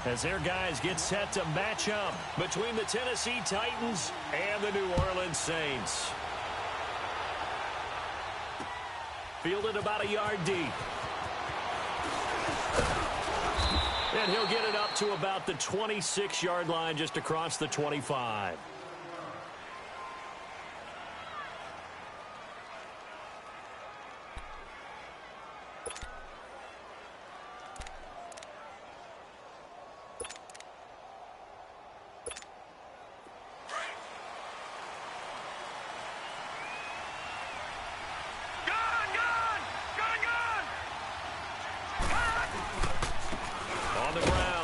as their guys get set to match up between the Tennessee Titans and the New Orleans Saints. Fielded about a yard deep. And he'll get it up to about the 26-yard line, just across the 25.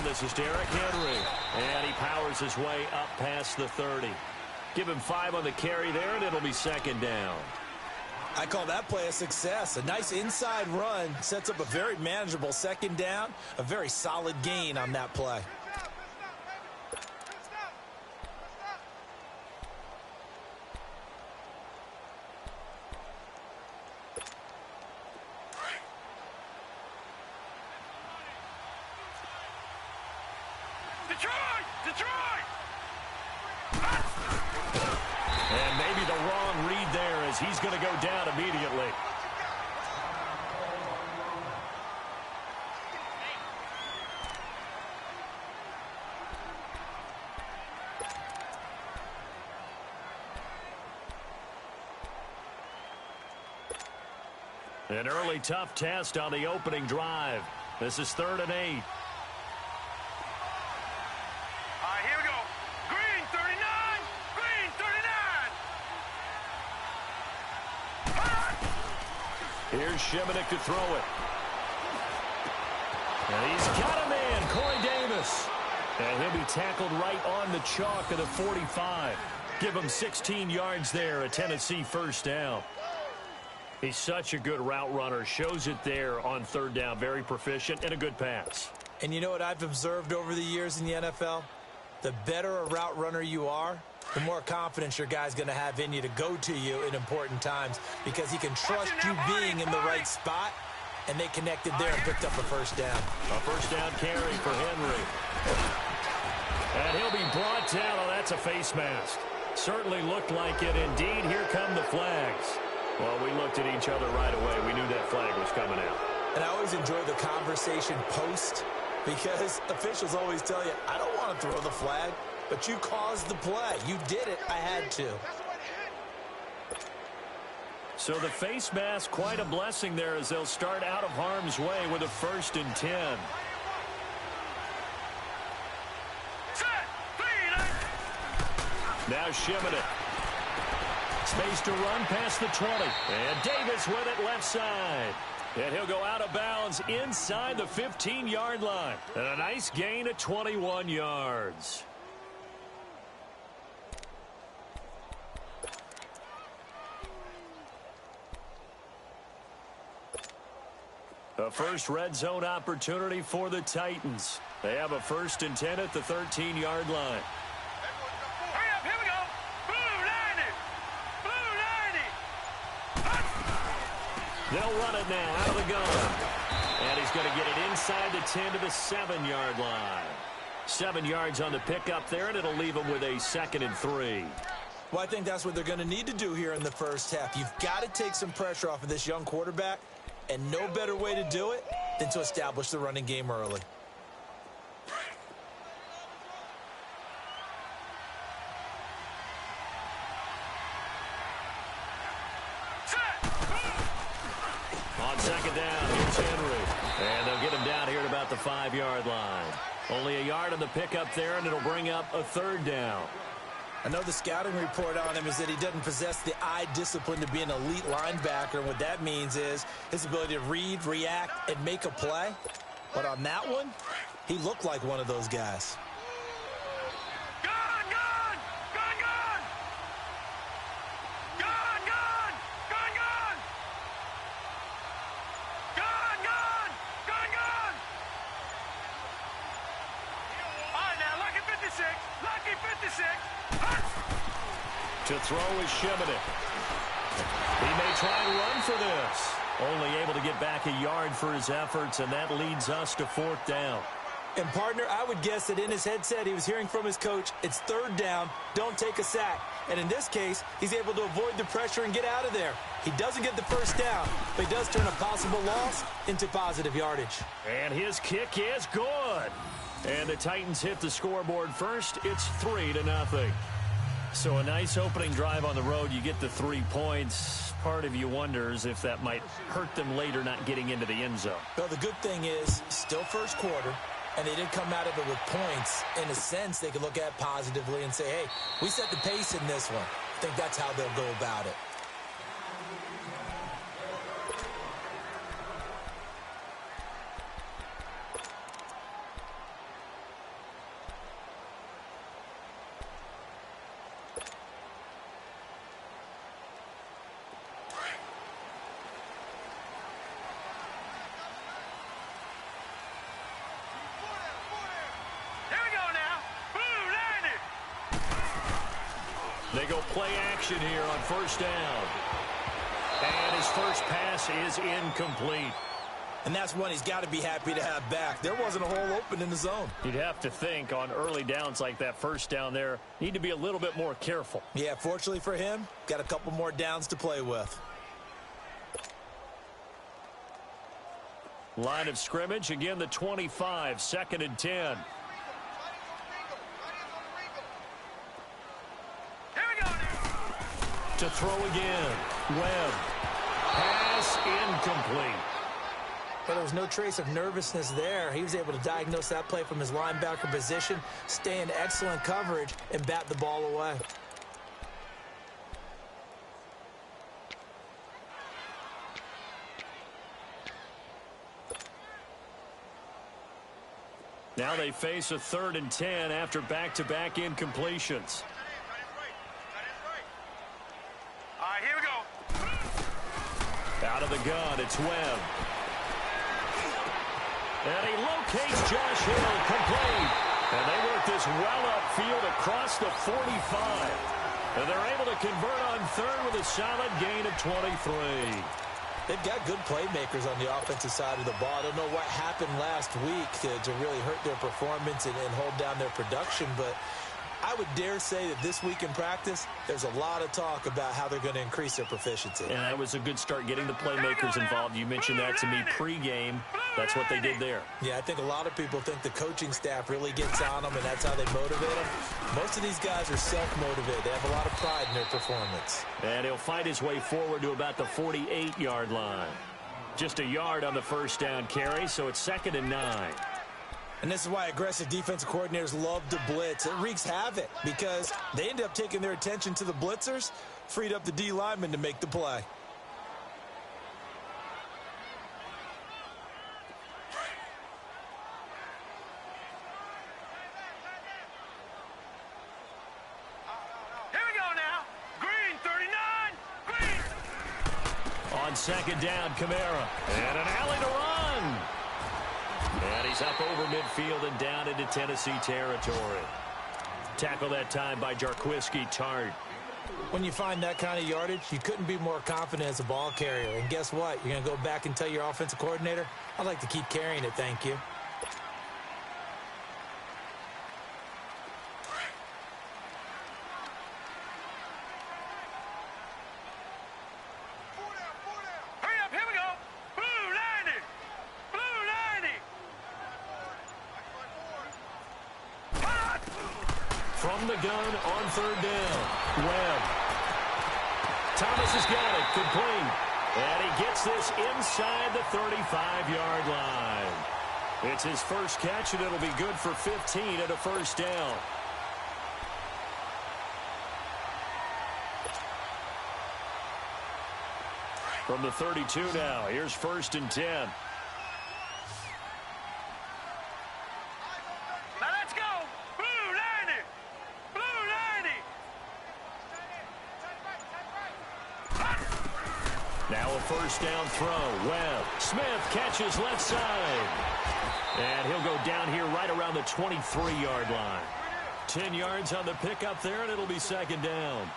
This is Derrick Henry, and he powers his way up past the 30. Give him 5 on the carry there, and it'll be second down. I call that play a success. A nice inside run sets up a very manageable second down, a very solid gain on that play. Detroit! And maybe the wrong read there, as he's going to go down immediately. An early tough test on the opening drive. This is 3rd and 8. Here's Shimonik to throw it. And he's got a man, Corey Davis. And he'll be tackled right on the chalk of the 45. Give him 16 yards there, a Tennessee first down. He's such a good route runner. Shows it there on 3rd down. Very proficient and a good pass. And you know what I've observed over the years in the NFL? The better a route runner you are, the more confidence your guy's going to have in you to go to you in important times, because he can trust you being in the right spot, and they connected there and picked up a first down. A first down carry for Henry. And he'll be brought down. Oh, that's a face mask. Certainly looked like it. Indeed, here come the flags. Well, we looked at each other right away. We knew that flag was coming out. And I always enjoy the conversation post, because officials always tell you, I don't want to throw the flag, but you caused the play. You did it. I had to. So the face mask, quite a blessing there, as they'll start out of harm's way with a 1st and 10. Now Shimonik. Space to run past the 20. And Davis with it left side. And he'll go out of bounds inside the 15-yard line. And a nice gain of 21 yards. A first red zone opportunity for the Titans. They have a 1st and 10 at the 13-yard line. Hurry up, here we go. Blue 90. They'll run it now out of the gun. And he's going to get it inside the 10 to the 7-yard line. 7 yards on the pickup there, and it'll leave him with a 2nd and 3. Well, I think that's what they're going to need to do here in the first half. You've got to take some pressure off of this young quarterback, and no better way to do it than to establish the running game early. On 2nd down, here's Henry. And they'll get him down here at about the 5-yard line. Only a yard on the pickup there, and it'll bring up a 3rd down. I know the scouting report on him is that he doesn't possess the eye discipline to be an elite linebacker. And what that means is his ability to read, react, and make a play. But on that one, he looked like one of those guys. To throw is Shimonik. He may try and run for this. Only able to get back a yard for his efforts, and that leads us to 4th down. And, partner, I would guess that in his headset he was hearing from his coach, it's third down, don't take a sack. And in this case, he's able to avoid the pressure and get out of there. He doesn't get the first down, but he does turn a possible loss into positive yardage. And his kick is good. And the Titans hit the scoreboard first. It's 3-0. So a nice opening drive on the road. You get the 3 points. Part of you wonders if that might hurt them later not getting into the end zone. Well, the good thing is, still first quarter, and they didn't come out of it with points. In a sense, they could look at it positively and say, hey, we set the pace in this one. I think that's how they'll go about it. They go play action here on first down. And his first pass is incomplete. And that's one he's got to be happy to have back. There wasn't a hole open in the zone. You'd have to think on early downs like that first down there, need to be a little bit more careful. Yeah, fortunately for him, got a couple more downs to play with. Line of scrimmage, again the 25, 2nd and 10. To throw again. Webb. Pass incomplete. But there was no trace of nervousness there. He was able to diagnose that play from his linebacker position, stay in excellent coverage, and bat the ball away. Now they face a 3rd and 10 after back-to-back incompletions. Here we go. Out of the gun, it's Webb. And he locates Josh Hill, complete. And they work this well upfield across the 45. And they're able to convert on 3rd with a solid gain of 23. They've got good playmakers on the offensive side of the ball. I don't know what happened last week to really hurt their performance and hold down their production, but I would dare say that this week in practice, there's a lot of talk about how they're going to increase their proficiency. And that was a good start getting the playmakers involved. You mentioned that to me pregame. That's what they did there. Yeah, I think a lot of people think the coaching staff really gets on them, and that's how they motivate them. Most of these guys are self-motivated. They have a lot of pride in their performance. And he'll fight his way forward to about the 48-yard line. Just a yard on the first down carry, so it's 2nd and 9. And this is why aggressive defensive coordinators love to blitz. It wreaks havoc because they end up taking their attention to the blitzers, freed up the D lineman to make the play. Here we go now. Green, 39. Green. On 2nd down, Kamara. And an alley to run. And he's up over midfield and down into Tennessee territory. Tackle that time by Jarquiski Tart. When you find that kind of yardage, you couldn't be more confident as a ball carrier. And guess what? You're going to go back and tell your offensive coordinator, I'd like to keep carrying it, thank you. From the gun on 3rd down. Webb. Thomas has got it. Complete. And he gets this inside the 35-yard line. It's his first catch, and it'll be good for 15 and a first down. From the 32 now, here's 1st and 10. Now a first down throw. Webb. Smith catches left side. And he'll go down here right around the 23-yard line. 10 yards on the pickup there, and it'll be 2nd down.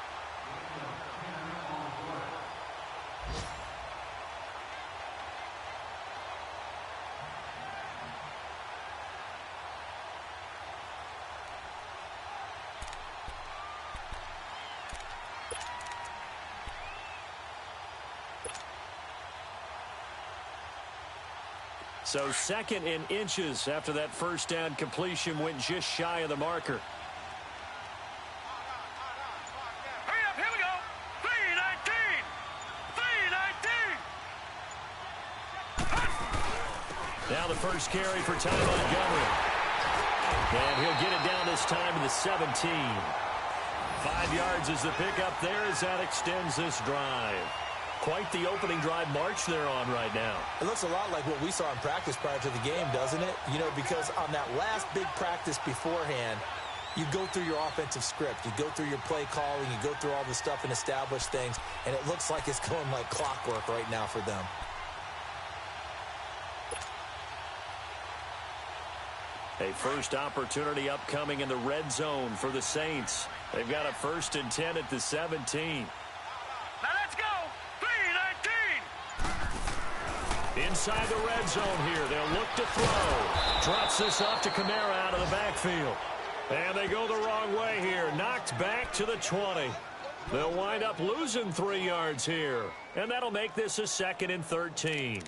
So 2nd and inches after that first down completion went just shy of the marker. Hurry up, here we go. 3:19. 3:19. Now the first carry for Ty Montgomery. And he'll get it down this time to the 17. 5 yards is the pickup there as that extends this drive. Quite the opening drive march they're on right now. It looks a lot like what we saw in practice prior to the game, doesn't it? You know, because on that last big practice beforehand, you go through your offensive script. You go through your play calling. You go through all the stuff and establish things. And it looks like it's going like clockwork right now for them. A first opportunity upcoming in the red zone for the Saints. They've got a 1st and 10 at the 17. Now let's go. 3:19. Inside the red zone here. They'll look to throw. Drops this off to Kamara out of the backfield. And they go the wrong way here. Knocked back to the 20. They'll wind up losing 3 yards here. And that'll make this a 2nd and 13.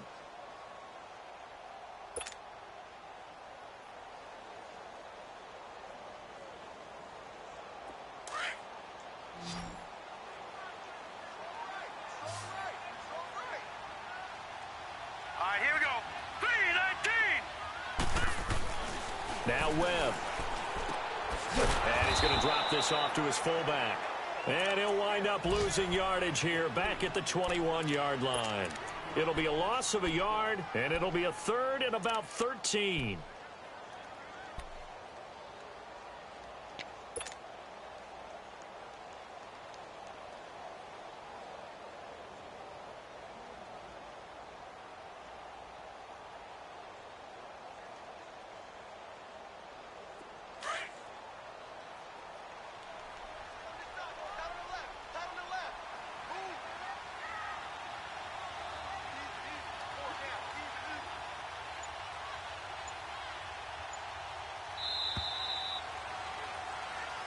All right, here we go. 3:19. Now Webb. And he's going to drop this off to his fullback. And he'll wind up losing yardage here back at the 21-yard line. It'll be a loss of a yard, and it'll be a 3rd and about 13.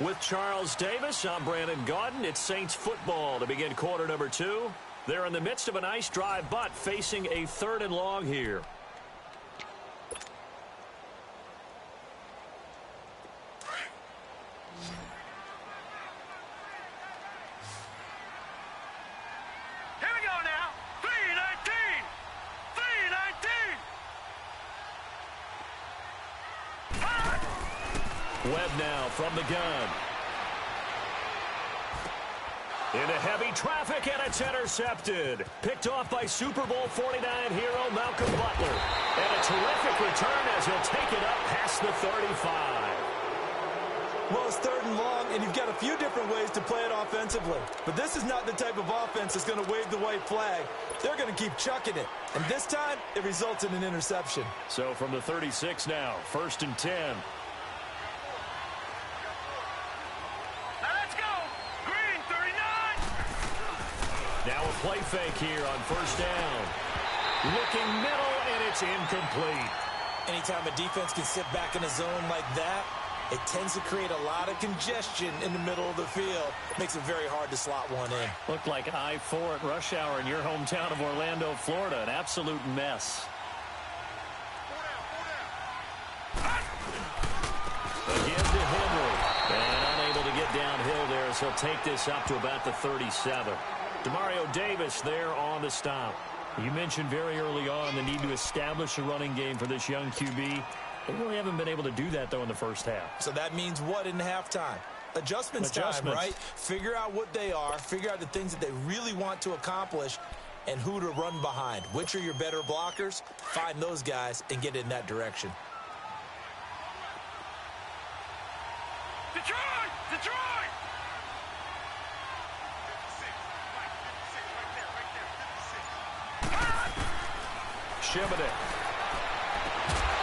With Charles Davis, I'm Brandon Gaudin. It's Saints football to begin quarter number 2. They're in the midst of a nice drive, but facing a 3rd and long here. Here we go now. 3:19. 3:19. Webb now from the gun. Into heavy traffic, and it's intercepted. Picked off by Super Bowl 49 hero Malcolm Butler. And a terrific return as he'll take it up past the 35. Well, it's 3rd and long, and you've got a few different ways to play it offensively. But this is not the type of offense that's going to wave the white flag. They're going to keep chucking it. And this time, it results in an interception. So from the 36 now, 1st and 10. Now a play fake here on 1st down. Looking middle, and it's incomplete. Anytime a defense can sit back in a zone like that, it tends to create a lot of congestion in the middle of the field. Makes it very hard to slot one in. Looked like I-4 at rush hour in your hometown of Orlando, Florida. An absolute mess. Again to Henry. And unable to get downhill there as he'll take this up to about the 37. Demario Davis there on the stop. You mentioned very early on the need to establish a running game for this young QB. They really haven't been able to do that, though, in the first half. So that means what in halftime? Adjustments time, right? Figure out what they are, figure out the things that they really want to accomplish, and who to run behind. Which are your better blockers? Find those guys and get in that direction. Detroit! Detroit! Shibboleth.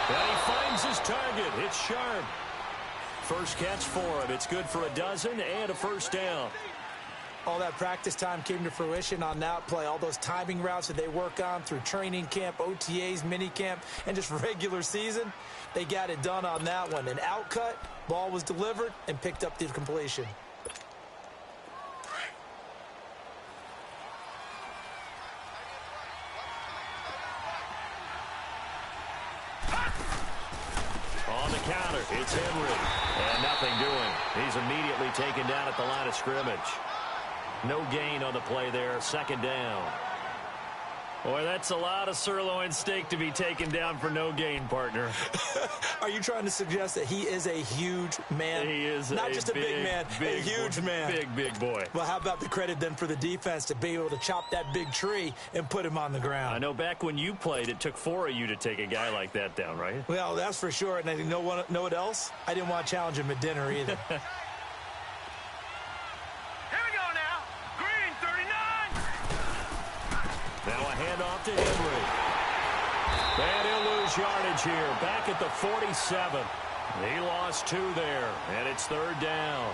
And he finds his target. It's Sharp. First catch for him. It's good for a dozen and a 1st down. All that practice time came to fruition on that play. All those timing routes that they work on through training camp, OTAs, minicamp, and just regular season, they got it done on that one. An outcut, ball was delivered, and picked up the completion. punter. It's Henry. And nothing doing. He's immediately taken down at the line of scrimmage. No gain on the play there. Second down. Boy, that's a lot of sirloin steak to be taken down for no gain, partner. Are you trying to suggest that he is a huge man? He is not just a big man, a huge man. Big boy. Well, how about the credit then for the defense to be able to chop that big tree and put him on the ground? I know back when you played, it took 4 of you to take a guy like that down, right? Well, that's for sure. And know what else? I didn't want to challenge him at dinner either. Now a handoff to Henry. And he'll lose yardage here. Back at the 47. He lost 2 there, and it's third down.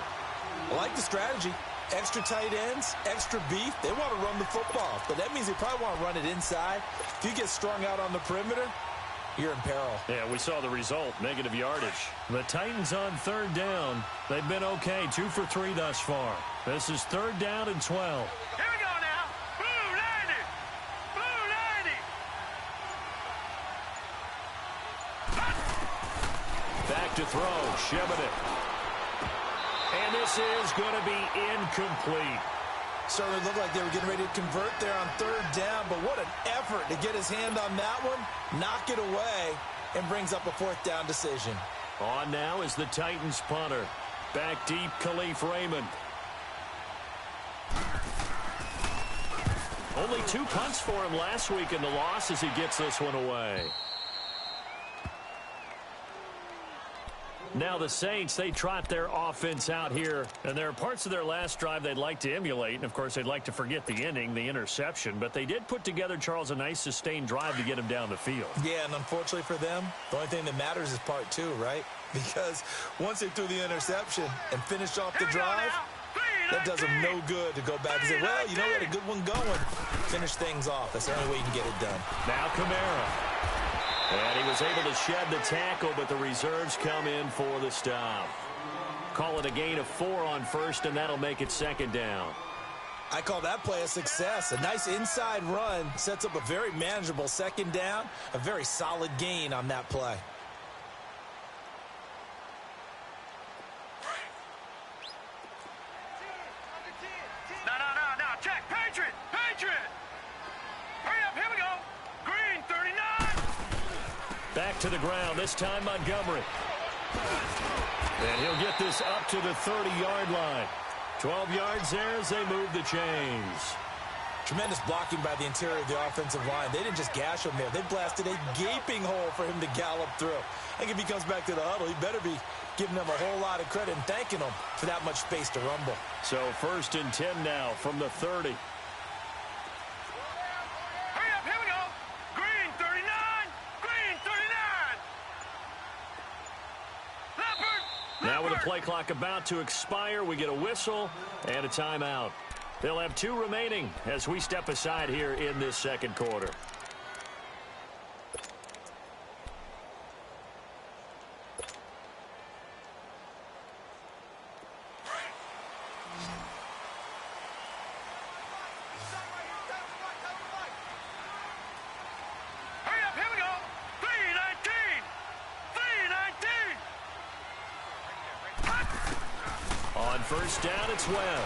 I like the strategy. Extra tight ends, extra beef. They want to run the football, but that means they probably want to run it inside. If you get strung out on the perimeter, you're in peril. Yeah, we saw the result, negative yardage. The Titans on third down. They've been okay, 2 for 3 thus far. This is third down and 12. Back to throw, Shebedik. And this is going to be incomplete. Certainly looked like they were getting ready to convert there on third down, but what an effort to get his hand on that one, knock it away, and brings up a fourth down decision. On now is the Titans punter. Back deep, Khalif Raymond. Only 2 punts for him last week in the loss as he gets this one away. Now the Saints, they trot their offense out here, and there are parts of their last drive they'd like to emulate, and of course they'd like to forget the inning, the interception, but they did put together, Charles, a nice sustained drive to get him down the field. Yeah, and unfortunately for them, the only thing that matters is part 2, right? Because once they threw the interception and finished off the drive, that does them no good to go back and say, well, you know, we had a good one going. Finish things off. That's the only way you can get it done. Now Kamara. And he was able to shed the tackle, but the reserves come in for the stop. Call it a gain of 4 on first, and that'll make it second down. I call that play a success. A nice inside run sets up a very manageable second down, a very solid gain on that play. No. Check. Patriot. Hurry up. Here we go. Green, 39. Back to the ground, this time Montgomery. And he'll get this up to the 30-yard line. 12 yards there as they move the chains. Tremendous blocking by the interior of the offensive line. They didn't just gash him there. They blasted a gaping hole for him to gallop through. I think if he comes back to the huddle, he better be giving them a whole lot of credit and thanking them for that much space to rumble. So first and 10 now from the 30. Now with the play clock about to expire, we get a whistle and a timeout. They'll have 2 remaining as we step aside here in this second quarter. First down, it's Webb.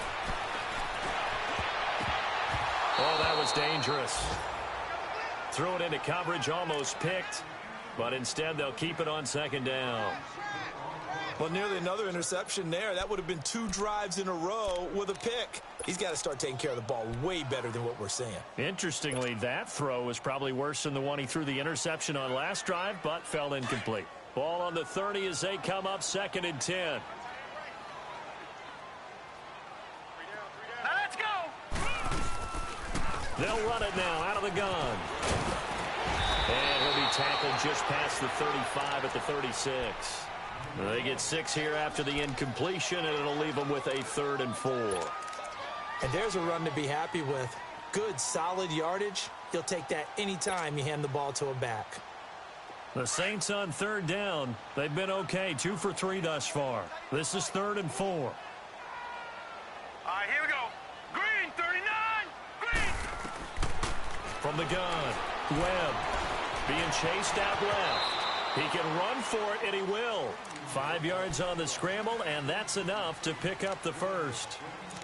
Oh, that was dangerous. Threw it into coverage, almost picked, but instead they'll keep it on second down. Well, nearly another interception there. That would have been 2 drives in a row with a pick. He's got to start taking care of the ball way better than what we're seeing. Interestingly, that throw was probably worse than the one he threw the interception on last drive, but fell incomplete. Ball on the 30 as they come up second and 10. They'll run it now out of the gun. And he'll be tackled just past the 35 at the 36. They get 6 here after the incompletion, and it'll leave them with a 3rd and 4. And there's a run to be happy with. Good, solid yardage. You'll take that anytime you hand the ball to a back. The Saints on third down. They've been okay, 2 for 3 thus far. This is 3rd and 4. All right, here we go. Green, 39. Green. From the gun, Webb being chased out left. He can run for it, and he will. 5 yards on the scramble, and that's enough to pick up the first.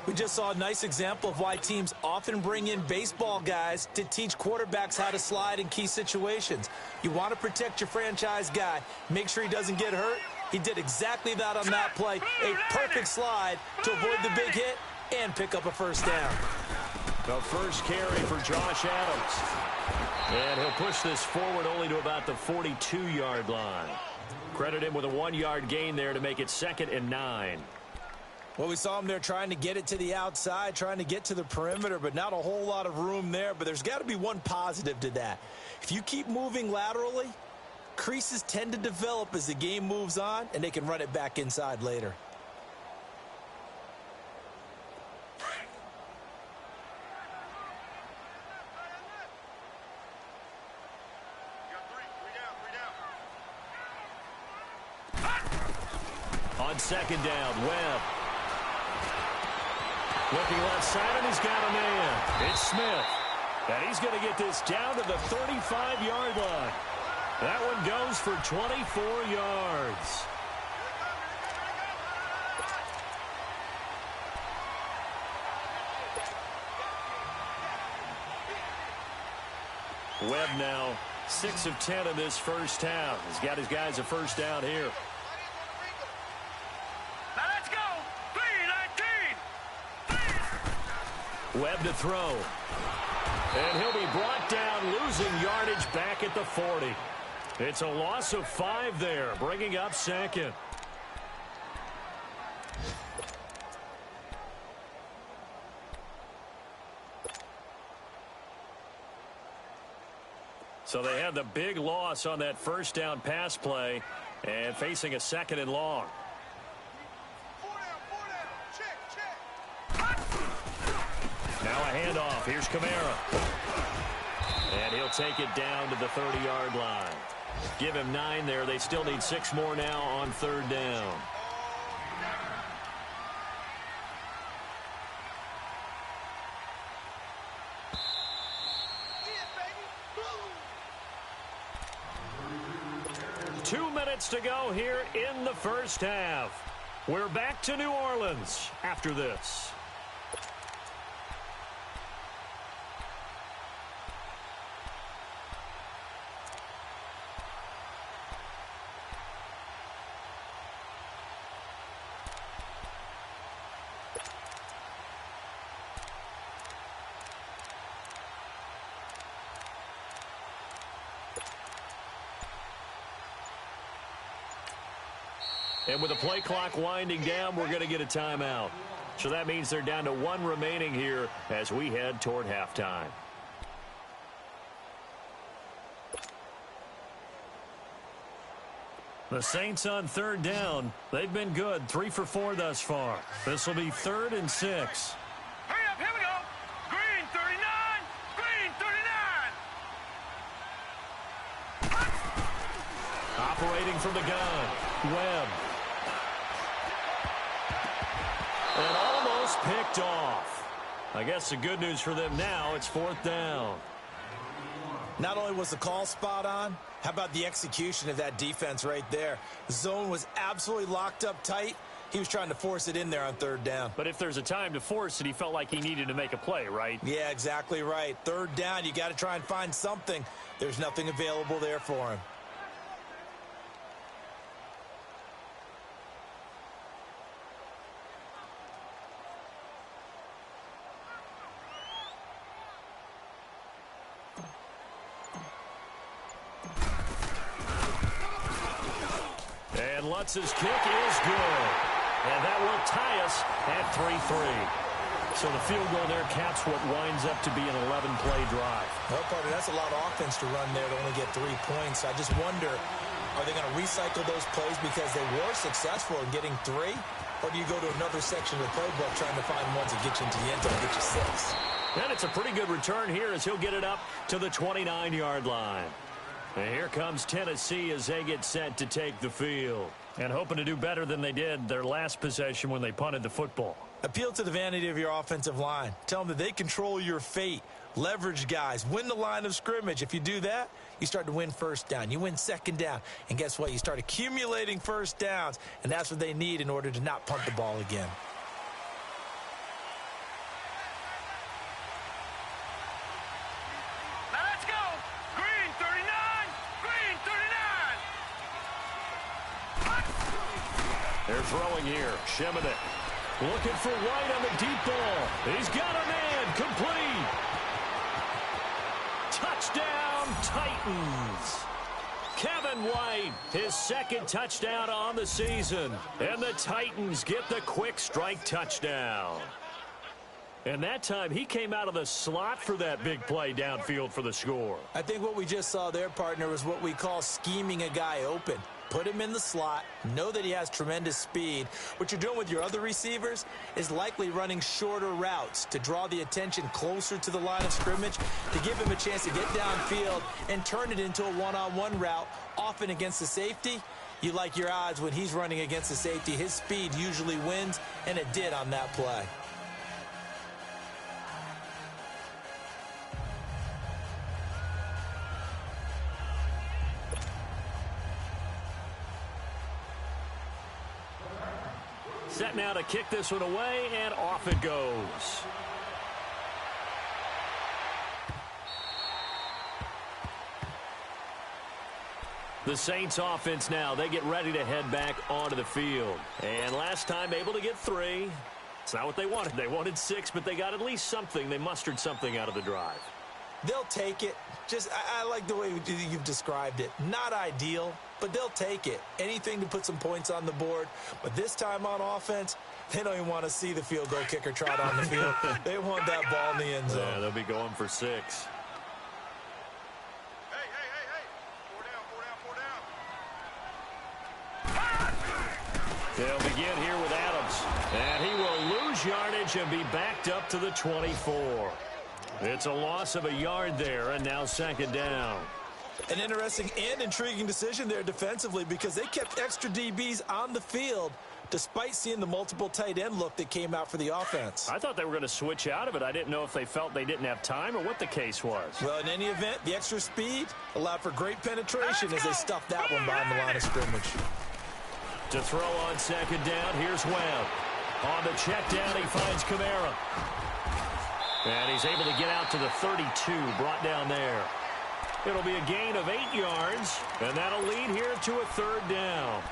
We just saw a nice example of why teams often bring in baseball guys to teach quarterbacks how to slide in key situations. You want to protect your franchise guy. Make sure he doesn't get hurt. He did exactly that on that play. A perfect slide to avoid the big hit and pick up a first down. The first carry for Josh Adams. And he'll push this forward only to about the 42-yard line. Credit him with a 1-yard gain there to make it 2nd and 9. Well, we saw him there trying to get it to the outside, trying to get to the perimeter, but not a whole lot of room there. But there's got to be one positive to that. If you keep moving laterally, creases tend to develop as the game moves on, and they can run it back inside later. On 2nd down, Webb. Looking left side, and he's got a man. It's Smith. And he's going to get this down to the 35-yard line. That one goes for 24 yards. Webb now 6 of 10 in this first half. He's got his guys a first down here. Now let's go. 3-19. Webb to throw. And he'll be brought down, losing yardage back at the 40. It's a loss of 5 there, bringing up 2nd. So they had the big loss on that first down pass play and facing a 2nd and long. Now a handoff. Here's Kamara. And he'll take it down to the 30-yard line. Give him 9 there. They still need 6 more now on 3rd down. Two minutes to go here in the first half. We're back to New Orleans after this. And with the play clock winding down, we're going to get a timeout. So that means they're down to 1 remaining here as we head toward halftime. The Saints on 3rd down. They've been good, 3 for 4 thus far. This will be 3rd and 6. Hurry up, here we go. Green 39. Green 39. Operating from the gun, Webb. And almost picked off. I guess the good news for them now, it's 4th down. Not only was the call spot on, how about the execution of that defense right there? The zone was absolutely locked up tight. He was trying to force it in there on 3rd down. But if there's a time to force it, he felt like he needed to make a play, right? Yeah, exactly right. 3rd down, you got to try and find something. There's nothing available there for him. Lutz's kick is good. And that will tie us at 3-3. So the field goal there caps what winds up to be an 11-play drive. Well, partner, that's a lot of offense to run there to only get 3 points. I just wonder, are they going to recycle those plays because they were successful in getting 3? Or do you go to another section of the playbook trying to find ones that get you into the end zone and get you 6? And it's a pretty good return here as he'll get it up to the 29-yard line. And here comes Tennessee as they get set to take the field. And hoping to do better than they did their last possession when they punted the football. Appeal to the vanity of your offensive line. Tell them that they control your fate. Leverage guys. Win the line of scrimmage. If you do that, you start to win first down. You win second down. And guess what? You start accumulating first downs, and that's what they need in order to not punt the ball again. Now let's go. Green 39. Green 39. They're throwing here. Shimonek looking for White on the deep ball. He's got a man. Complete. Touchdown, Titans. Kevin White, his second touchdown on the season. And the Titans get the quick strike touchdown. And that time, he came out of the slot for that big play downfield for the score. I think what we just saw there, partner, was what we call scheming a guy open. Put him in the slot, know that he has tremendous speed. What you're doing with your other receivers is likely running shorter routes to draw the attention closer to the line of scrimmage, to give him a chance to get downfield and turn it into a one-on-one route, often against the safety. You like your odds when he's running against the safety. His speed usually wins, and it did on that play. Set now to kick this one away, and off it goes. The Saints offense now, they get ready to head back onto the field. And last time able to get 3. It's not what they wanted. They wanted 6, but they got at least something. They mustered something out of the drive. They'll take it. I like the way you've described it. Not ideal, but they'll take it. Anything to put some points on the board. But this time on offense, they don't even want to see the field goal kicker trot on the field. They want that ball in the end zone. Yeah, they'll be going for 6. Hey. 4 down. They'll begin here with Adams. And he will lose yardage and be backed up to the 24. It's a loss of a yard there, and now second down. An interesting and intriguing decision there defensively, because they kept extra DBs on the field despite seeing the multiple tight end look that came out for the offense. I thought they were going to switch out of it. I didn't know if they felt they didn't have time or what the case was. Well, in any event, the extra speed allowed for great penetration as they stuffed that one behind the line of scrimmage. To throw on second down, here's Webb. On the check down, he finds Kamara. And he's able to get out to the 32, brought down there. It'll be a gain of 8 yards, and that'll lead here to a third down.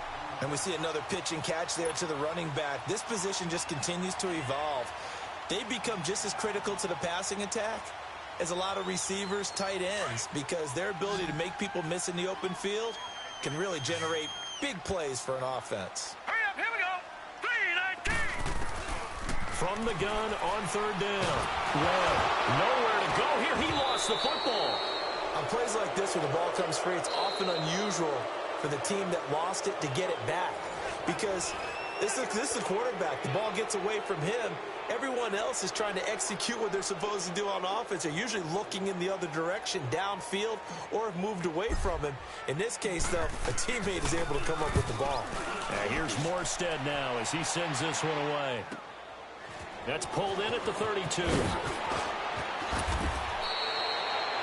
And we see another pitch and catch there to the running back. This position just continues to evolve. They become just as critical to the passing attack as a lot of receivers, tight ends, because their ability to make people miss in the open field can really generate big plays for an offense. Hurry up, here we go. 3-19. From the gun on third down. Well, nowhere to go here. He lost the football. On plays like this where the ball comes free, it's often unusual for the team that lost it to get it back, because this is the quarterback. The ball gets away from him. Everyone else is trying to execute what they're supposed to do on offense. They're usually looking in the other direction, downfield, or have moved away from him. In this case, though, a teammate is able to come up with the ball. Here's Morstead now as he sends this one away. That's pulled in at the 32.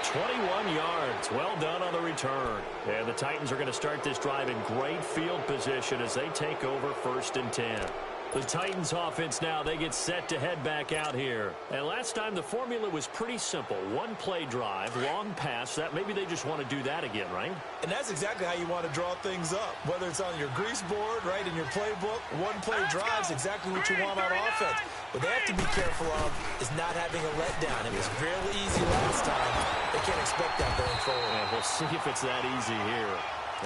21 yards. Well done on the return. And the Titans are going to start this drive in great field position as they take over 1st and 10. The Titans offense now, they get set to head back out here. And last time the formula was pretty simple. One play drive, long pass. That maybe they just want to do that again, right? And that's exactly how you want to draw things up. Whether it's on your grease board, right, in your playbook, one play drive is exactly what you want on offense. What they have to be careful of is not having a letdown. It was fairly easy last time. They can't expect that going forward. And we'll see if it's that easy here.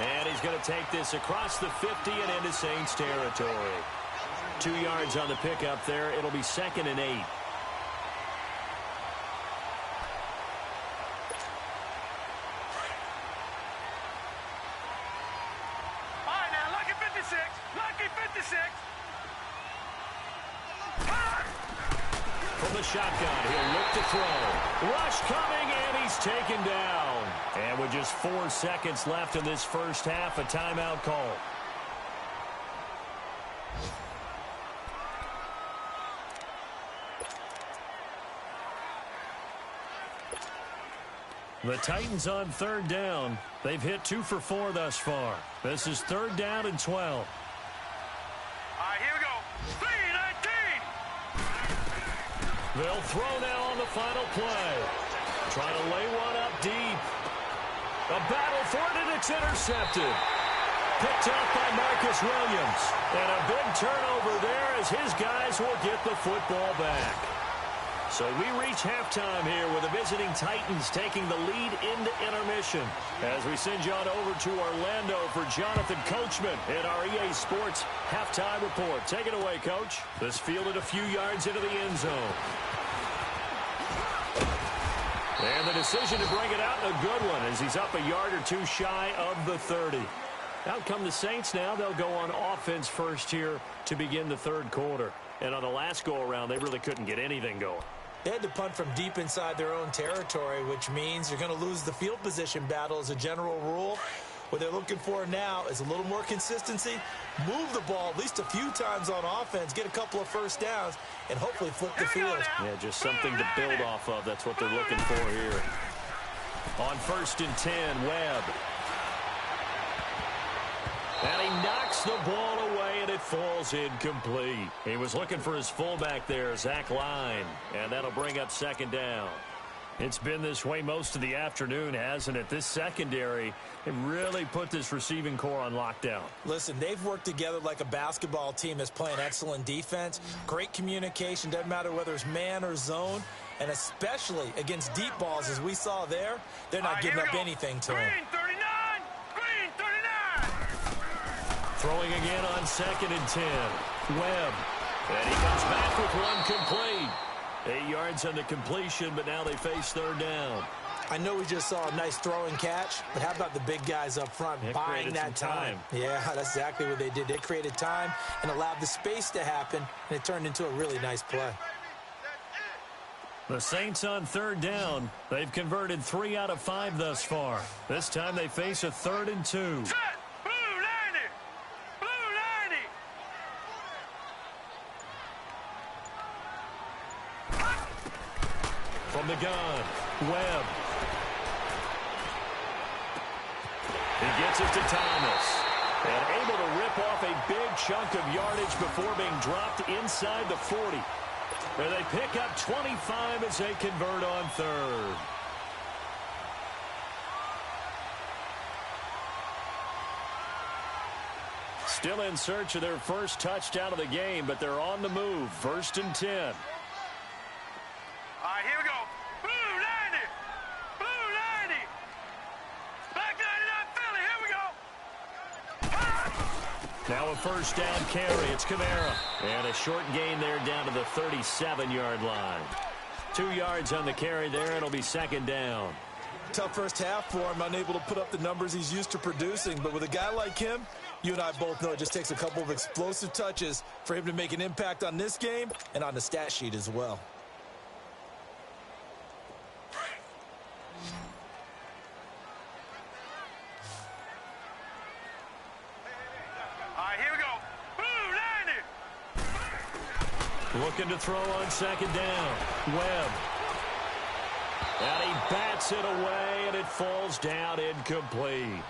And he's going to take this across the 50 and into Saints territory. 2 yards on the pickup there. It'll be 2nd and 8. All right, now, lucky 56. Lucky 56. From the shotgun, he'll look to throw. Rush coming, and he's taken down. And with just 4 seconds left in this first half, a timeout call. The Titans on third down. They've hit 2 for 4 thus far. This is 3rd down and 12. All right, here we go. 3-19. They'll throw now on the final play. Trying to lay one up deep. A battle for it, and it's intercepted. Picked up by Marcus Williams. And a big turnover there as his guys will get the football back. So we reach halftime here with the visiting Titans taking the lead into intermission. As we send you on over to Orlando for Jonathan Coachman in our EA Sports halftime report. Take it away, Coach. This fielded a few yards into the end zone. And the decision to bring it out, a good one, as he's up a yard or 2 shy of the 30. Out come the Saints now. They'll go on offense first here to begin the 3rd quarter. And on the last go-around, they really couldn't get anything going. They had to punt from deep inside their own territory, which means you're going to lose the field position battle as a general rule. What they're looking for now is a little more consistency, move the ball at least a few times on offense, get a couple of first downs, and hopefully flip the field. Yeah, just something to build off of. That's what they're looking for here. On 1st and 10, Webb. And he knocks the ball away, and it falls incomplete. He was looking for his fullback there, Zach Line, and that'll bring up 2nd down. It's been this way most of the afternoon, hasn't it? This secondary, it really put this receiving core on lockdown. Listen, they've worked together like a basketball team that's playing excellent defense. Great communication, doesn't matter whether it's man or zone. And especially against deep balls, as we saw there, they're not giving up anything to him. Green 39. Green 39. Throwing again on 2nd and 10. Webb. And he comes back with one complete. 8 yards on the completion, but now they face 3rd down. I know we just saw a nice throw and catch, but how about the big guys up front buying that time? Yeah, that's exactly what they did. They created time and allowed the space to happen, and it turned into a really nice play. The Saints on 3rd down. They've converted 3 out of 5 thus far. This time they face a 3rd and 2. Set. Blue 90. Blue 90. From the gun, Webb. He gets it to Thomas. And able to rip off a big chunk of yardage before being dropped inside the 40. And they pick up 25 as they convert on 3rd. Still in search of their first touchdown of the game, but they're on the move. 1st and 10. All right, here we go. Blue 90. Blue 90. Black 99 Philly. Here we go. Now a 1st down carry. It's Kamara. And a short gain there down to the 37-yard line. 2 yards on the carry there. It'll be 2nd down. Tough first half for him, unable to put up the numbers he's used to producing. But with a guy like him, you and I both know it just takes a couple of explosive touches for him to make an impact on this game and on the stat sheet as well. All right, here we go. Blue 90. Looking to throw on 2nd down. Webb. And he bats it away, and it falls down incomplete.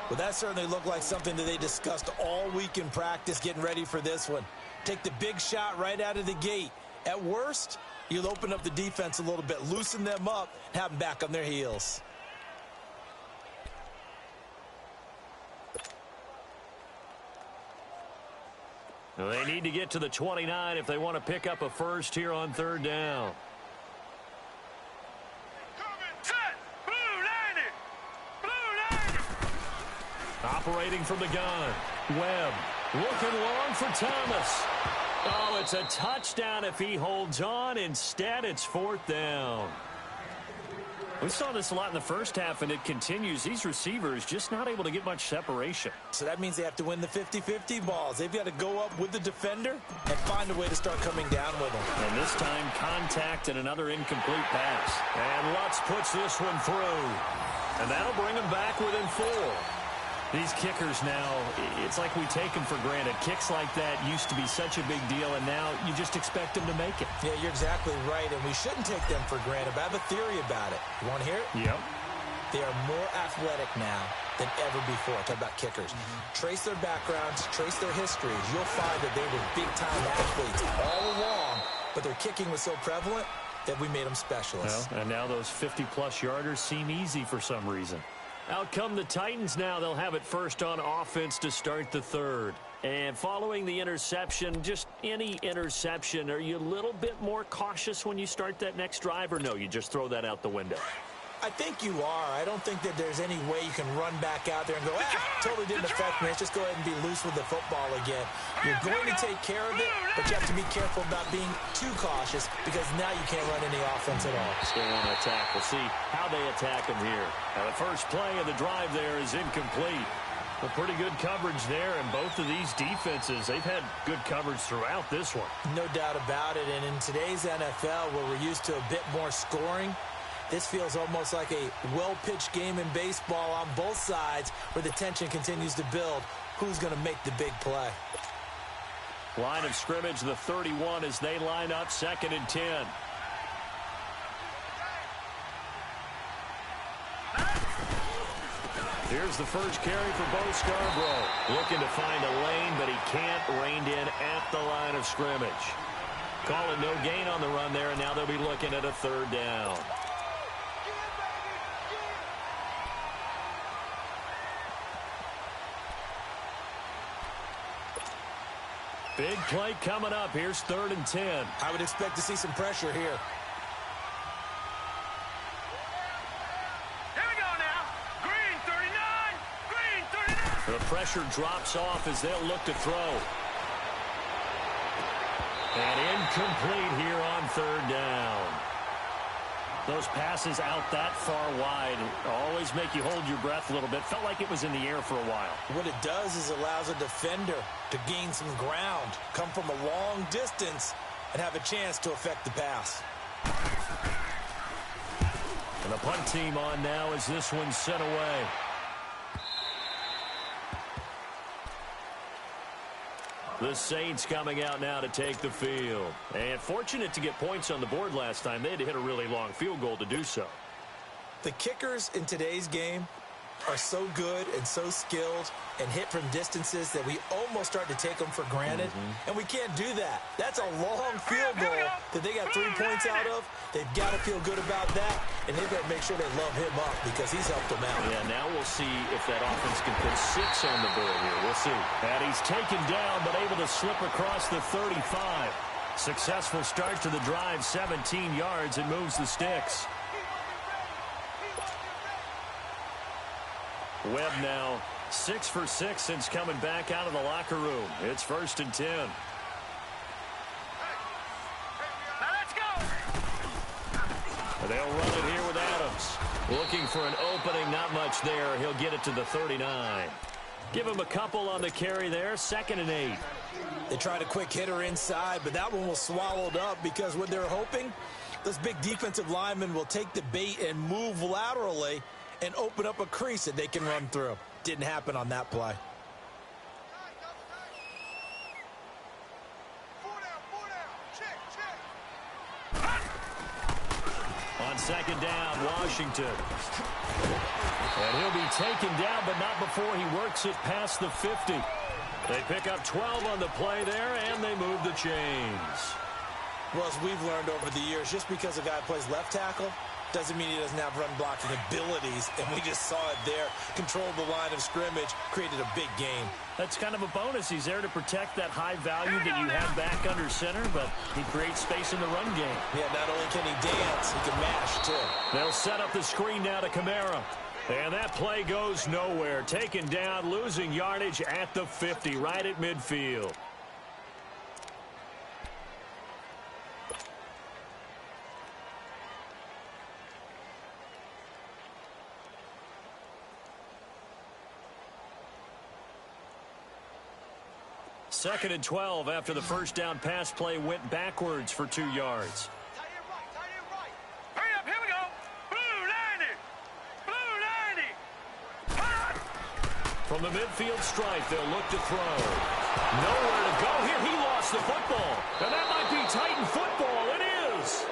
Well, that certainly looked like something that they discussed all week in practice getting ready for this one. Take the big shot right out of the gate. At worst, you'll open up the defense a little bit, loosen them up, and have them back on their heels. Well, they need to get to the 29 if they want to pick up a first here on 3rd down. Set. Blue 90. Blue 90. Operating from the gun. Webb looking long for Thomas. Oh, it's a touchdown if he holds on. Instead, it's 4th down. We saw this a lot in the first half, and it continues. These receivers just not able to get much separation. So that means they have to win the 50-50 balls. They've got to go up with the defender and find a way to start coming down with them. And this time, contact and another incomplete pass. And Lutz puts this one through. And that'll bring them back within 4. These kickers now, it's like we take them for granted. Kicks like that used to be such a big deal, and now you just expect them to make it. Yeah, you're exactly right, and we shouldn't take them for granted, but I have a theory about it. You want to hear it? Yep. They are more athletic now than ever before. Talk about kickers. Trace their backgrounds, trace their histories. You'll find that they were big-time athletes all along, but their kicking was so prevalent that we made them specialists. Well, and now those 50-plus yarders seem easy for some reason. Out come the Titans now. They'll have it first on offense to start the third. And following the interception, just any interception, are you a little bit more cautious when you start that next drive, or no, you just throw that out the window? I think you are. I don't think that there's any way you can run back out there and go, totally didn't affect me. Let's just go ahead and be loose with the football again. You're going to take care of it, but you have to be careful about being too cautious because now you can't run any offense at all. Still want to attack. We'll see how they attack them here. Now, the first play of the drive there is incomplete. Well, pretty good coverage there, and both of these defenses, they've had good coverage throughout this one. No doubt about it, and in today's NFL, where we're used to a bit more scoring, this feels almost like a well-pitched game in baseball on both sides where the tension continues to build. Who's going to make the big play? Line of scrimmage, the 31 as they line up, 2nd and 10. Here's the first carry for Bo Scarborough. Looking to find a lane, but he can't. Reined in at the line of scrimmage. Calling no gain on the run there, and now they'll be looking at a 3rd down. Big play coming up. Here's 3rd and 10. I would expect to see some pressure here. Here we go now. Green 39. Green 39. The pressure drops off as they'll look to throw. And incomplete here on 3rd down. Those passes out that far wide always make you hold your breath a little bit. Felt like it was in the air for a while. What it does is allows a defender to gain some ground, come from a long distance, and have a chance to affect the pass. And the punt team on now as this one's sent away. The Saints coming out now to take the field. And fortunate to get points on the board last time. They had to hit a really long field goal to do so. The kickers in today's game are so good and so skilled and hit from distances that we almost start to take them for granted. And we can't do that. That's a long field goal that they got 3 points out of. They've got to feel good about that, and they've got to make sure they love him up because he's helped them out. Yeah, now we'll see if that offense can put 6 on the board here. We'll see. And he's taken down but able to slip across the 35. Successful start to the drive, 17 yards, and moves the sticks. Webb now 6 for 6 since coming back out of the locker room. It's 1st and 10. Now let's go. They'll run it here with Adams. Looking for an opening, not much there. He'll get it to the 39. Give him a couple on the carry there, 2nd and 8. They tried a quick hitter inside, but that one was swallowed up because what they're hoping, those big defensive linemen will take the bait and move laterally and open up a crease that they can run through. Didn't happen on that play. On 2nd down, Washington. And he'll be taken down, but not before he works it past the 50. They pick up 12 on the play there, and they move the chains. Well, as we've learned over the years, just because a guy plays left tackle doesn't mean he doesn't have run blocking abilities, and we just saw it there. Controlled the line of scrimmage, created a big game. That's kind of a bonus. He's there to protect that high value that you have back under center, but he creates space in the run game. Yeah, not only can he dance, he can mash, too. They'll set up the screen now to Kamara. And that play goes nowhere. Taken down, losing yardage at the 50, right at midfield. Second and 12 after the first down pass play went backwards for 2 yards. Hurry up, here we go. Blue 90. Blue 90. From the midfield stripe, they'll look to throw. Nowhere to go here. He lost the football. And that might be Titan football. It is.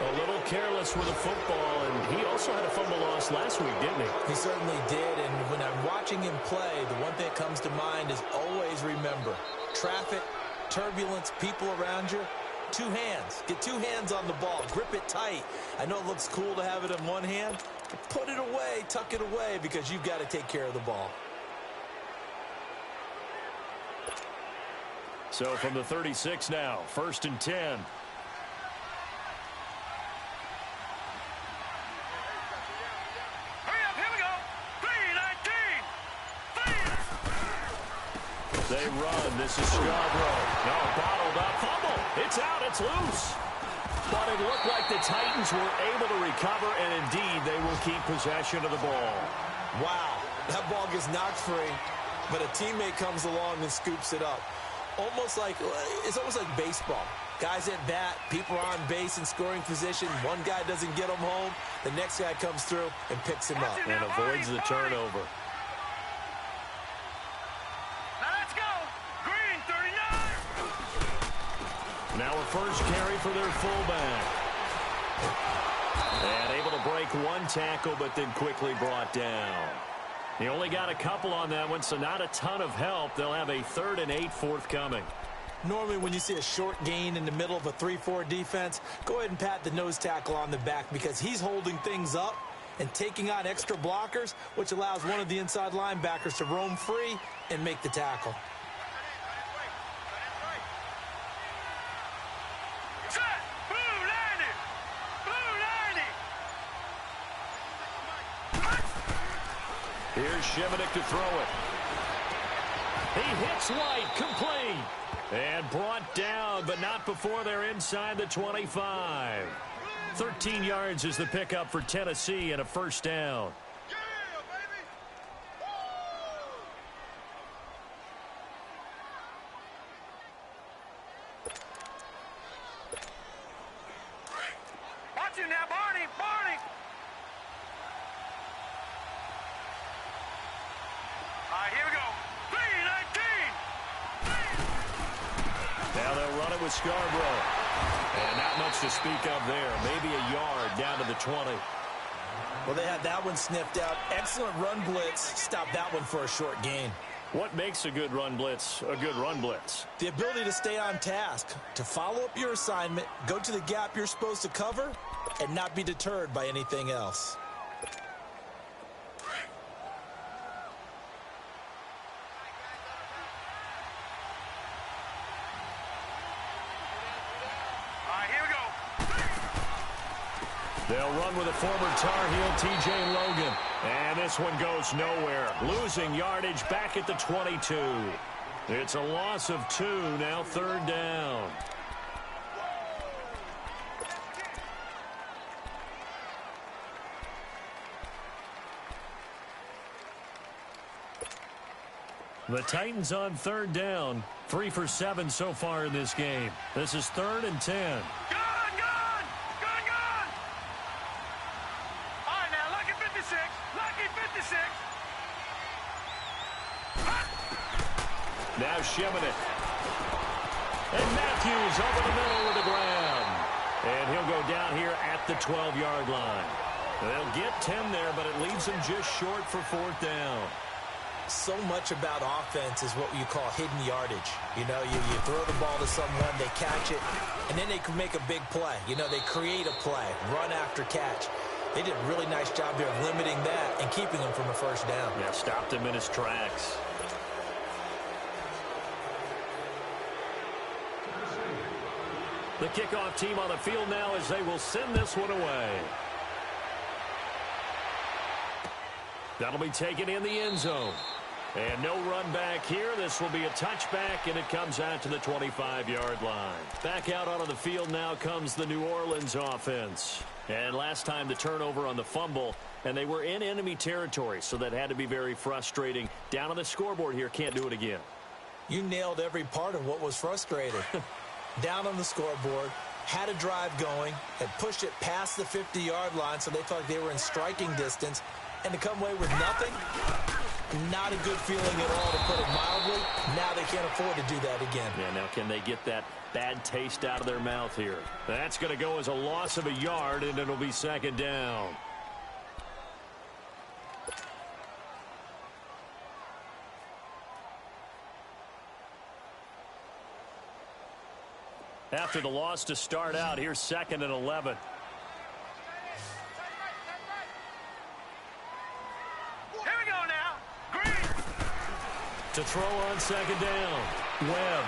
A little careless with the football, and he also had a fumble loss last week, didn't he? He certainly did, and when I'm watching him play, the one thing that comes to mind is always remember, traffic, turbulence, people around you, two hands. Get two hands on the ball. Grip it tight. I know it looks cool to have it in one hand, but put it away, tuck it away, because you've got to take care of the ball. So from the 36 now, 1st and 10. Hurry up, here we go. 3-19. They run. This is Scarborough. No, bottled up. Fumble. It's out. It's loose. But it looked like the Titans were able to recover, and indeed they will keep possession of the ball. Wow, that ball gets knocked free, but a teammate comes along and scoops it up. It's almost like baseball. Guys at bat, people are on base in scoring position. One guy doesn't get him home. The next guy comes through and picks him up. And avoids the turnover. Now let's go. Green, 39. Now a first carry for their fullback. And able to break one tackle, but then quickly brought down. He only got a couple on that one, so not a ton of help. They'll have a 3rd and 8 forthcoming. Normally when you see a short gain in the middle of a 3-4 defense, go ahead and pat the nose tackle on the back because he's holding things up and taking on extra blockers, which allows one of the inside linebackers to roam free and make the tackle. Set. Blue 90. Blue 90. Here's Shimonik to throw it. He hits light, complete. And brought down, but not before they're inside the 25. 13 yards is the pickup for Tennessee and a first down. Watch him now, Barney. Barney. All right, here we go. 3-19. Now they'll run it with Scarborough. And not much to speak of there. Maybe a yard down to the 20. Well, they had that one sniffed out. Excellent run blitz. Stop that one for a short gain. What makes a good run blitz a good run blitz? The ability to stay on task, to follow up your assignment, go to the gap you're supposed to cover, and not be deterred by anything else. They'll run with a former Tar Heel, T.J. Logan. And this one goes nowhere. Losing yardage back at the 22. It's a loss of 2, now 3rd down. The Titans on 3rd down. 3 for 7 so far in this game. This is 3rd and 10. Now Shimonik. And Matthews over the middle with the grab. And he'll go down here at the 12-yard line. They'll get 10 there, but it leaves them just short for 4th down. So much about offense is what you call hidden yardage. You know, you throw the ball to someone, they catch it, and then they can make a big play. You know, they create a play, run after catch. They did a really nice job here of limiting that and keeping him from a first down. Yeah, stopped him in his tracks. The kickoff team on the field now as they will send this one away. That'll be taken in the end zone. And no run back here. This will be a touchback, and it comes out to the 25-yard line. Back out onto the field now comes the New Orleans offense. And last time the turnover on the fumble, and they were in enemy territory, so that had to be very frustrating. Down on the scoreboard here, can't do it again. You nailed every part of what was frustrating. Down on the scoreboard, had a drive going, had pushed it past the 50-yard line, so they felt like they were in striking distance, and to come away with nothing, Not a good feeling at all, to put it mildly. Now they can't afford to do that again. Yeah, now can they get that bad taste out of their mouth here? That's going to go as a loss of a yard, and it'll be second down. After the loss to start out, here's 2nd and 11. Here we go now. Green. To throw on 2nd down. Webb.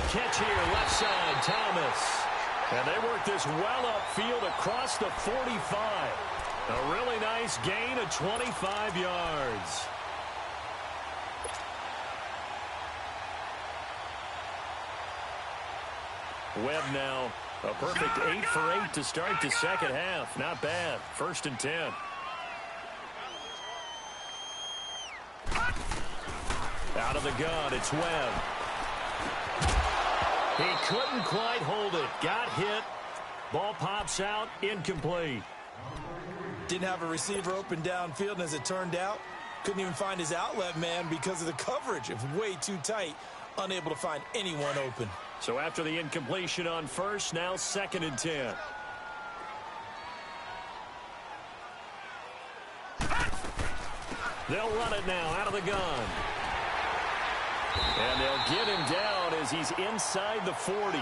Catch here, left side, Thomas. And they work this well upfield across the 45. A really nice gain of 25 yards. Webb now a perfect 8 for 8 to start the second half. Not bad. 1st and 10. Out of the gun, it's Webb. He couldn't quite hold it. Got hit. Ball pops out. Incomplete. Didn't have a receiver open downfield, and as it turned out, couldn't even find his outlet man because of the coverage. It was way too tight. Unable to find anyone open. So after the incompletion on 1st, now 2nd and 10. They'll run it now out of the gun. And they'll get him down as he's inside the 40.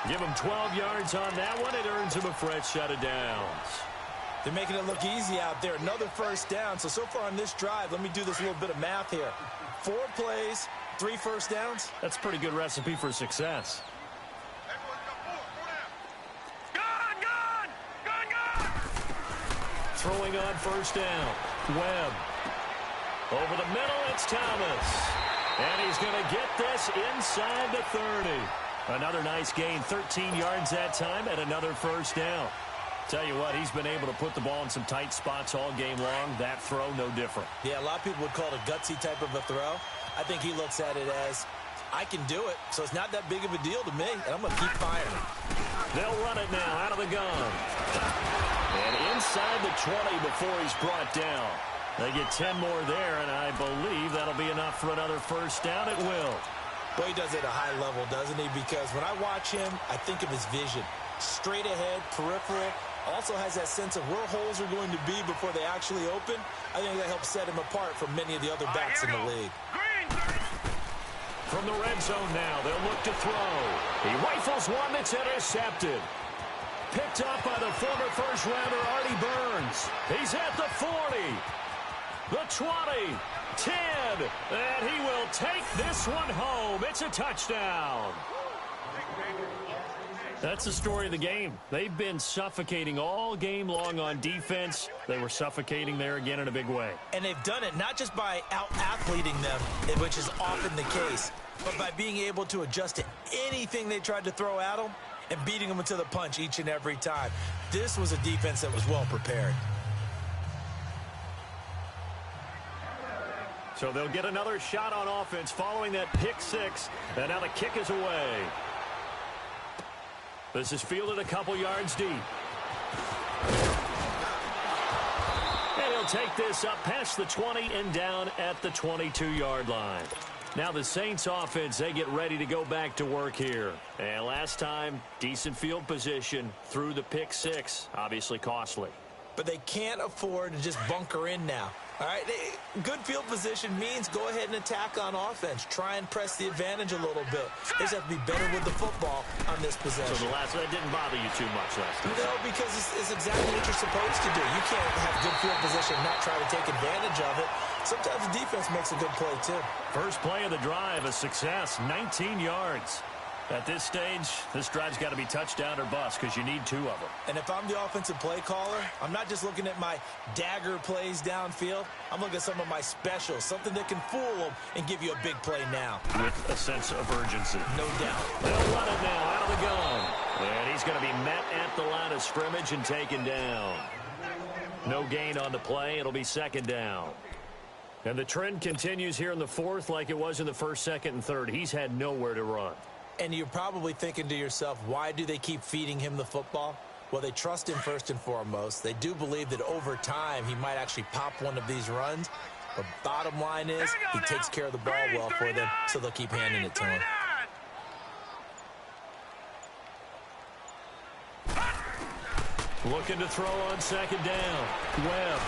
Give him 12 yards on that one. It earns him a fresh set of downs. They're making it look easy out there. Another 1st down. So far on this drive, let me do this little bit of math here. 4 plays, 3 1st downs. That's a pretty good recipe for success. Throwing on 1st down. Webb. Over the middle, it's Thomas. And he's going to get this inside the 30. Another nice gain, 13 yards that time, and another 1st down. Tell you what, he's been able to put the ball in some tight spots all game long. That throw, no different. Yeah, a lot of people would call it a gutsy type of a throw. I think he looks at it as, I can do it, so it's not that big of a deal to me, and I'm going to keep firing. They'll run it now out of the gun. And inside the 20 before he's brought down. They get 10 more there, and I believe that'll be enough for another 1st down. It will. Well, he does it at a high level, doesn't he? Because when I watch him, I think of his vision. Straight ahead, peripheral. Also has that sense of where holes are going to be before they actually open. I think that helps set him apart from many of the other backs in the league. From the red zone now, they'll look to throw. He rifles one that's intercepted. Picked up by the former first-rounder Artie Burns. He's at the 40. The 20, 10, and he will take this one home. It's a touchdown. That's the story of the game. They've been suffocating all game long on defense. They were suffocating there again in a big way. And they've done it not just by out-athleting them, which is often the case, but by being able to adjust to anything they tried to throw at them and beating them into the punch each and every time. This was a defense that was well prepared. So they'll get another shot on offense following that pick 6. And now the kick is away. This is fielded a couple yards deep. And he'll take this up past the 20 and down at the 22-yard line. Now the Saints offense, they get ready to go back to work here. And last time, decent field position through the pick 6. Obviously costly. But they can't afford to just bunker in now. All right, good field position means go ahead and attack on offense. Try and press the advantage a little bit. They just have to be better with the football on this possession. So that didn't bother you too much last time? No, because it's exactly what you're supposed to do. You can't have good field position and not try to take advantage of it. Sometimes the defense makes a good play, too. First play of the drive, a success, 19 yards. At this stage, this drive's got to be touchdown or bust because you need 2 of them. And if I'm the offensive play caller, I'm not just looking at my dagger plays downfield. I'm looking at some of my specials, something that can fool them and give you a big play now. With a sense of urgency. No doubt. They'll run it now out of the gun. And he's going to be met at the line of scrimmage and taken down. No gain on the play. It'll be second down. And the trend continues here in the 4th like it was in the 1st, 2nd, and 3rd. He's had nowhere to run. And you're probably thinking to yourself, why do they keep feeding him the football? Well, they trust him first and foremost. They do believe that over time he might actually pop one of these runs. But bottom line is he takes care of the ball well for them, so they'll keep handing it to him. Looking to throw on second down. Webb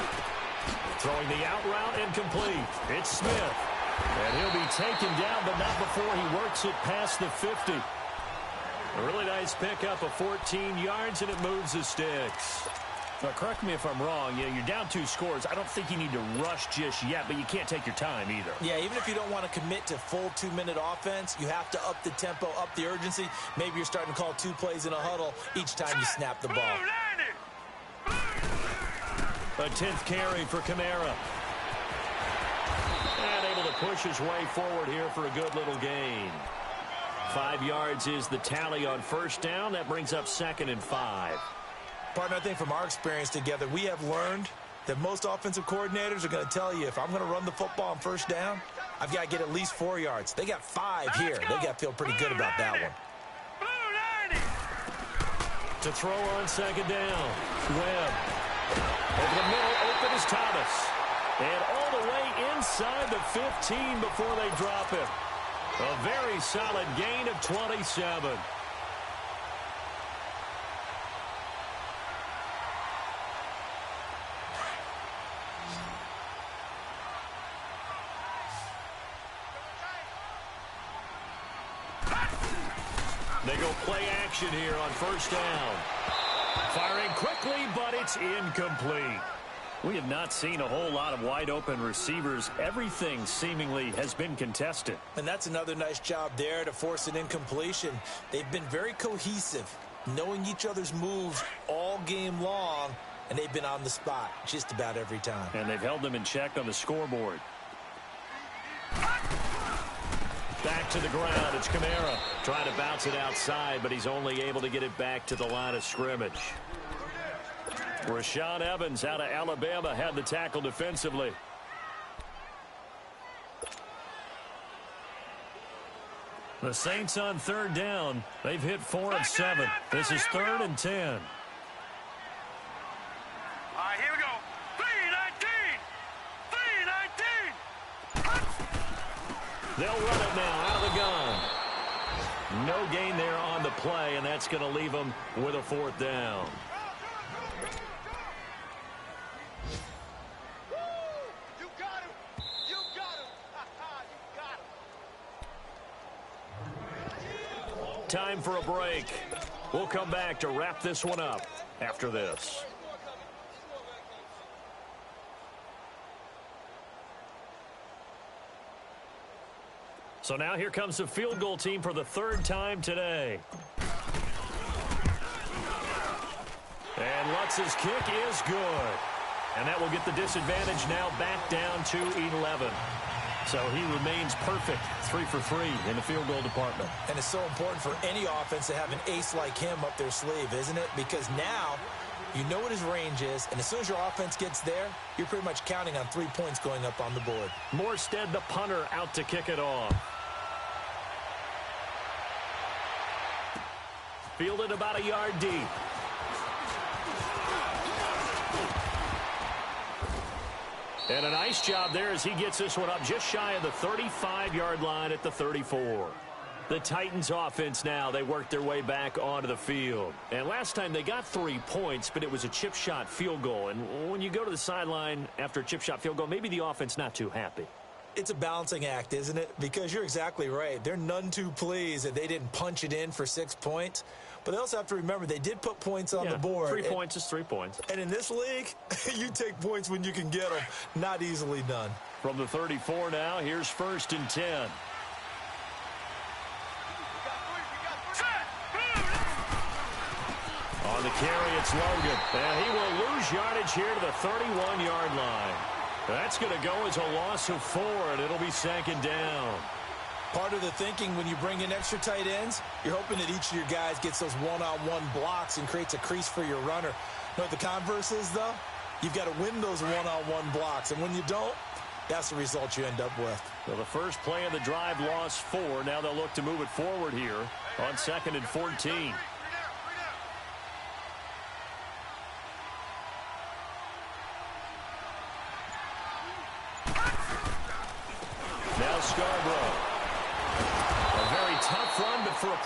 throwing the out route incomplete. It's Smith. And he'll be taken down, but not before he works it past the 50. A really nice pickup of 14 yards, and it moves the sticks. Now, correct me if I'm wrong. You're down 2 scores. I don't think you need to rush just yet, but you can't take your time either. Yeah, even if you don't want to commit to full 2-minute offense, you have to up the tempo, up the urgency. Maybe you're starting to call 2 plays in a huddle each time you snap the ball. A 10th carry for Kamara. And able to push his way forward here for a good little gain. 5 yards is the tally on first down. That brings up 2nd and 5. Partner, I think from our experience together, we have learned that most offensive coordinators are going to tell you, if I'm going to run the football on first down, I've got to get at least 4 yards. They got 5 here. They got to feel pretty good about that one. To throw on second down. Webb. Over the middle, open is Thomas. And all the way inside the 15 before they drop him. A very solid gain of 27. They go play action here on first down. Firing quickly, but it's incomplete. We have not seen a whole lot of wide-open receivers. Everything seemingly has been contested. And that's another nice job there to force an incompletion. They've been very cohesive, knowing each other's moves all game long, and they've been on the spot just about every time. And they've held them in check on the scoreboard. Back to the ground. It's Kamara trying to bounce it outside, but he's only able to get it back to the line of scrimmage. Rashaan Evans out of Alabama had the tackle defensively. The Saints on third down. They've hit 4 of 7. This is 3rd and 10. All right, here we go. 3-19. They'll run it now out of the gun. No gain there on the play, and that's going to leave them with a 4th down. You got him. You got him. You got him. Time for a break. We'll come back to wrap this one up after this. So now here comes the field goal team for the 3rd time today. And Lutz's kick is good. And that will get the disadvantage now back down to 11. So he remains perfect, 3 for 3 in the field goal department. And it's so important for any offense to have an ace like him up their sleeve, isn't it? Because now you know what his range is, and as soon as your offense gets there, you're pretty much counting on 3 points going up on the board. Morstead, the punter, out to kick it off. Fielded about a yard deep. And a nice job there as he gets this one up just shy of the 35-yard line at the 34. The Titans offense now, they worked their way back onto the field. And last time they got 3 points, but it was a chip shot field goal. And when you go to the sideline after a chip shot field goal, maybe the offense not too happy. It's a balancing act, isn't it? Because you're exactly right. They're none too pleased that they didn't punch it in for 6 points. But they also have to remember they did put points on the board. 3 points is 3 points. And in this league, you take points when you can get them. Not easily done. From the 34 now, here's 1st and 10. On the carry, it's Logan. And he will lose yardage here to the 31-yard line. That's going to go as a loss of 4, and it'll be 2nd down. Part of the thinking when you bring in extra tight ends, you're hoping that each of your guys gets those one-on-one blocks and creates a crease for your runner. You know what the converse is, though? You've got to win those one-on-one blocks, and when you don't, that's the result you end up with. Well, the first play of the drive lost 4. Now they'll look to move it forward here on 2nd and 14.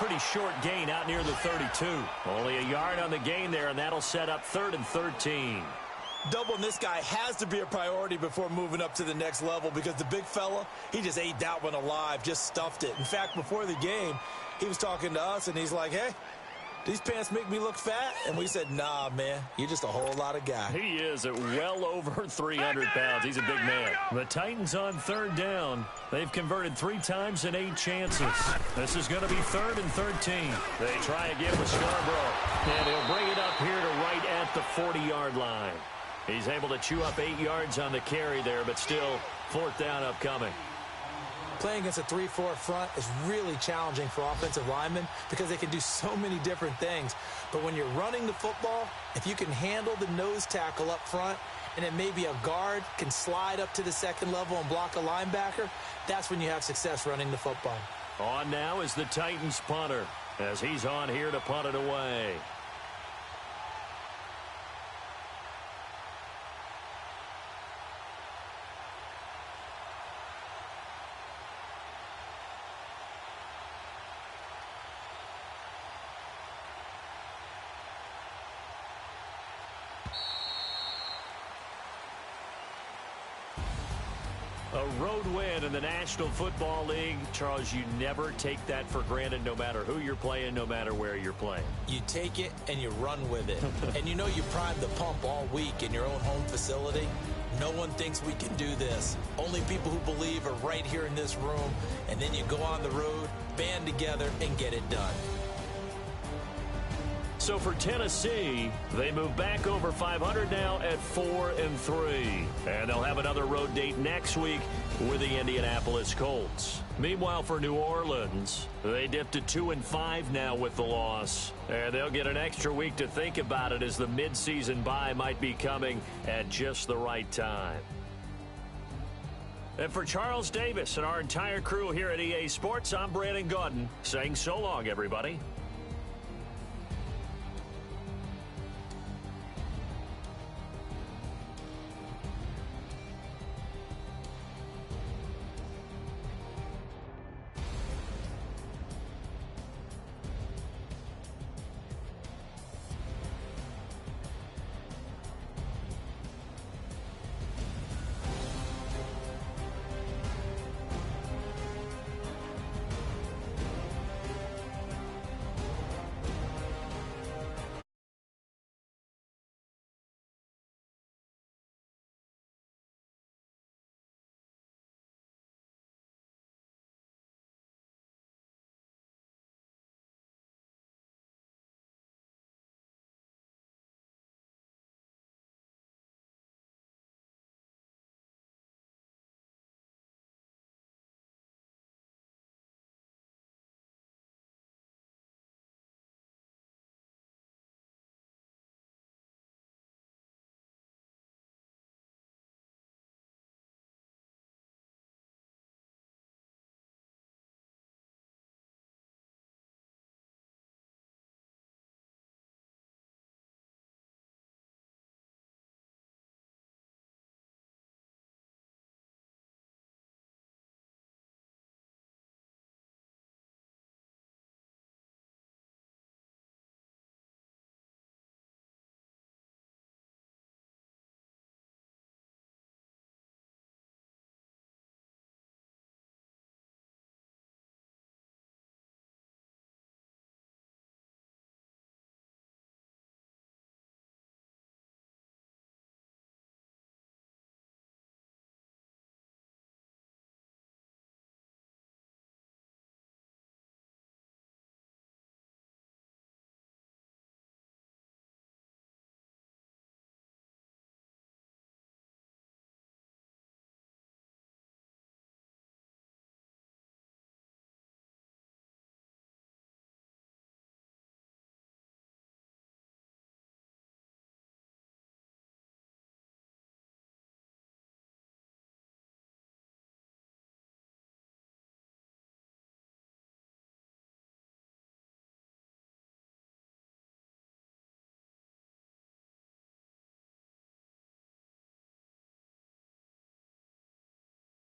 pretty short gain out near the 32. Only a yard on the gain there, and that'll set up 3rd and 13. Doubling this guy has to be a priority before moving up to the next level because the big fella, he just ate that one alive, just stuffed it. In fact, before the game, he was talking to us, and he's like, hey, these pants make me look fat? And we said, nah, man, you're just a whole lot of guy. He is at well over 300 pounds. He's a big man. The Titans on 3rd down. They've converted 3 times in 8 chances. This is going to be 3rd and 13. They try again with Scarborough. And he'll bring it up here to right at the 40-yard line. He's able to chew up 8 yards on the carry there, but still 4th down upcoming. Playing against a 3-4 front is really challenging for offensive linemen because they can do so many different things. But when you're running the football, if you can handle the nose tackle up front and then maybe a guard can slide up to the second level and block a linebacker, that's when you have success running the football. On now is the Titans punter as he's on here to punt it away. A road win in the National Football League. Charles, you never take that for granted no matter who you're playing, no matter where you're playing. You take it and you run with it. And you know you primed the pump all week in your own home facility. No one thinks we can do this. Only people who believe are right here in this room. And then you go on the road, band together, and get it done. So for Tennessee, they move back over 500 now at 4-3. And they'll have another road date next week with the Indianapolis Colts. Meanwhile, for New Orleans, they dipped to 2-5 now with the loss. And they'll get an extra week to think about it as the midseason bye might be coming at just the right time. And for Charles Davis and our entire crew here at EA Sports, I'm Brandon Gaudin saying so long, everybody.